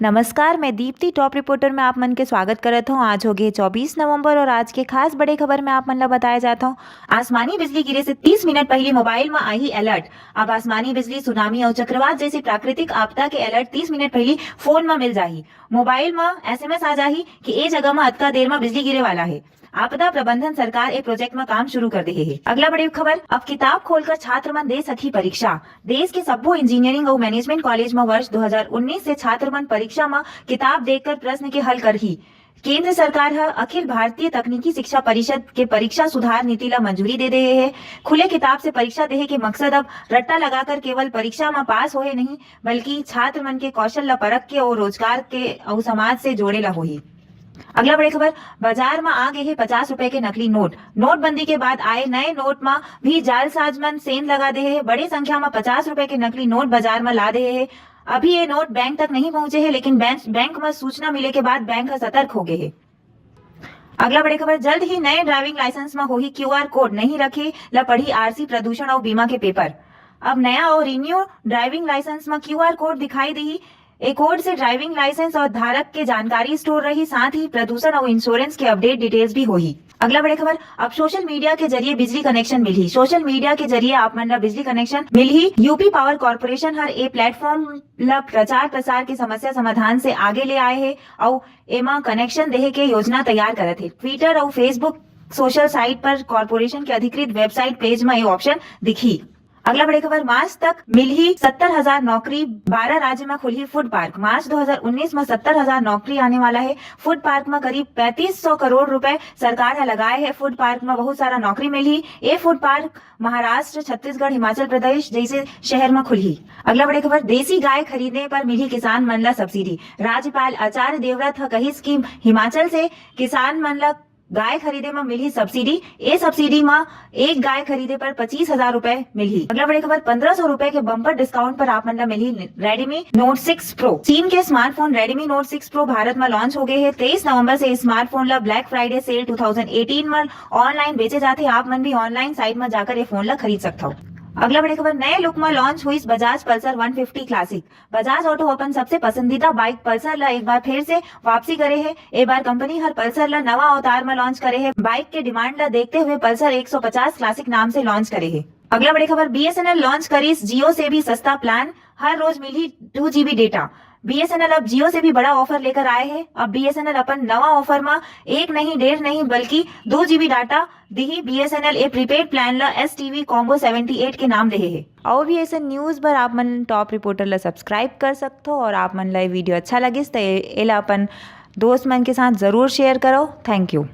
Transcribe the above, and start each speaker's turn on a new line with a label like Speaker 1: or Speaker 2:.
Speaker 1: नमस्कार, मैं Deepti top reporter में आप मन के स्वागत करत हूँ। आज हो गए 24 नवंबर और आज के खास बड़े खबर में आप मन ला बताया जाता हूँ। आसमानी बिजली गिरे से 30 मिनट पहले मोबाइल में आई अलर्ट। अब आसमानी बिजली, सुनामी और चक्रवात जैसी प्राकृतिक आपदा के अलर्ट 30 मिनट पहले फोन में मिल जाही। मोबाइल में SMS आ जाही कि ए जगह में अतका देर में बिजली गिरे वाला है। आपदा प्रबंधन सरकार एक प्रोजेक्ट में काम शुरू कर दे है। अगला बड़ी खबर, अब किताब खोलकर छात्र मन दे सकी परीक्षा। देश के सब्बो इंजीनियरिंग और मैनेजमेंट कॉलेज में वर्ष 2019 से छात्र मन परीक्षा में किताब देखकर प्रश्न के हल करही। केंद्र सरकार है अखिल भारतीय तकनीकी शिक्षा परिषद के परीक्षा सुधार नीति ला मंजूरी दे दे है। खुले किताब से परीक्षा देहे के मकसद अब रट्टा लगाकर केवल परीक्षा में पास होए नहीं, बल्कि छात्र मन के कौशल ला परख के और रोजगार के और समाज से जोड़े ला होही। अगला बड़ी खबर, बाजार में आ गए हैं 50 रुपए के नकली नोट। नोटबंदी के बाद आए नए नोट में भी जालसाजमन सेंध लगा दे है। बड़ी संख्या में 50 रुपए के नकली नोट बाजार में ला दे है। अभी ये नोट बैंक तक नहीं पहुंचे हैं, लेकिन बैंक में सूचना मिले के बाद बैंक सतर्क हो गए है। अगला बड़ी खबर, जल्द ही नए ड्राइविंग लाइसेंस में होगी QR कोड। नहीं रखे ला पढ़ी RC, प्रदूषण और बीमा के पेपर। अब नया और रिन्यू ड्राइविंग लाइसेंस में QR कोड दिखाई दी। एक कोड से ड्राइविंग लाइसेंस और धारक के जानकारी स्टोर रही, साथ ही प्रदूषण और इंश्योरेंस के अपडेट डिटेल्स भी होही। अगला बड़ी खबर, अब सोशल मीडिया के जरिए बिजली कनेक्शन मिली। सोशल मीडिया के जरिए आप मन ला बिजली कनेक्शन मिली। यूपी पावर कॉर्पोरेशन हर ए प्लेटफॉर्म ला प्रचार प्रसार की समस्या समाधान से आगे ले आए है और एमा कनेक्शन देहे के योजना तैयार करत है। ट्विटर और फेसबुक सोशल साइट पर कॉर्पोरेशन के अधिकृत वेबसाइट पेज में ये ऑप्शन दिखी। अगला बड़ी खबर, मार्च तक मिल ही 70,000 नौकरी। 12 राज्य में खुली फूड पार्क। मार्च 2019 में 70,000 नौकरी आने वाला है। फूड पार्क में करीब 3500 करोड़ रुपए सरकार ने लगाए हैं। फूड पार्क में बहुत सारा नौकरी मिली। ये फूड पार्क महाराष्ट्र, छत्तीसगढ़, हिमाचल प्रदेश जैसे शहर में खुली। अगला बड़ी खबर, देसी गाय खरीदने पर मिली किसान मन ला सब्सिडी। राज्यपाल आचार्य देवव्रत कही कि हिमाचल से किसान मन ला गाय खरीदे में मिली सब्सिडी। ए सब्सिडी में एक गाय खरीदे पर 25,000 रुपए मिली। अगला बड़ी खबर, 1500 रुपए के बम्पर डिस्काउंट पर आप मन ला मिली रेडमी नोट 6 प्रो। चीन के smartphone Redmi note 6 pro Bharat में लॉन्च हो गए हैं। 23 नवंबर से स्मार्टफोन ला ब्लैक फ्राइडे सेल 2018 में ऑनलाइन बेचे जाते। आप मन भी ऑनलाइन साइट में जाकर ये फोन ला खरीद सकते हो। अगला बड़ी खबर, नए लुक में लॉन्च हुई Bajaj Pulsar 150 classic. Bajaj auto अपन सबसे पसंदीदा बाइक पल्सर ला एक बार फिर से वापसी करे है। एक बार कंपनी हर पल्सर ला नवा अवतार में लॉन्च करे है। बाइक के डिमांड ला देखते हुए पल्सर 150 क्लासिक नाम से लॉन्च करे है। अगला बड़ी खबर, BSNL लॉन्च करी जियो से भी सस्ता प्लान। हर रोज मिली 2 GB डेटा। BSNL अब जियो से भी बड़ा ऑफर लेकर आए हैं। अब BSNL अपन नवा ऑफर में 1 नहीं 1.5 नहीं बल्कि 2 GB डाटा दी। BSNL ए प्रीपेड प्लान ला STV कॉम्बो 78 के नाम रहे है। और भी ऐसे न्यूज पर आप मन टॉप रिपोर्टर ला सब्सक्राइब कर सकते हो। और आप मन ला वीडियो अच्छा लगे तो एला अपन दोस्त मन के साथ जरूर शेयर करो। Thank you.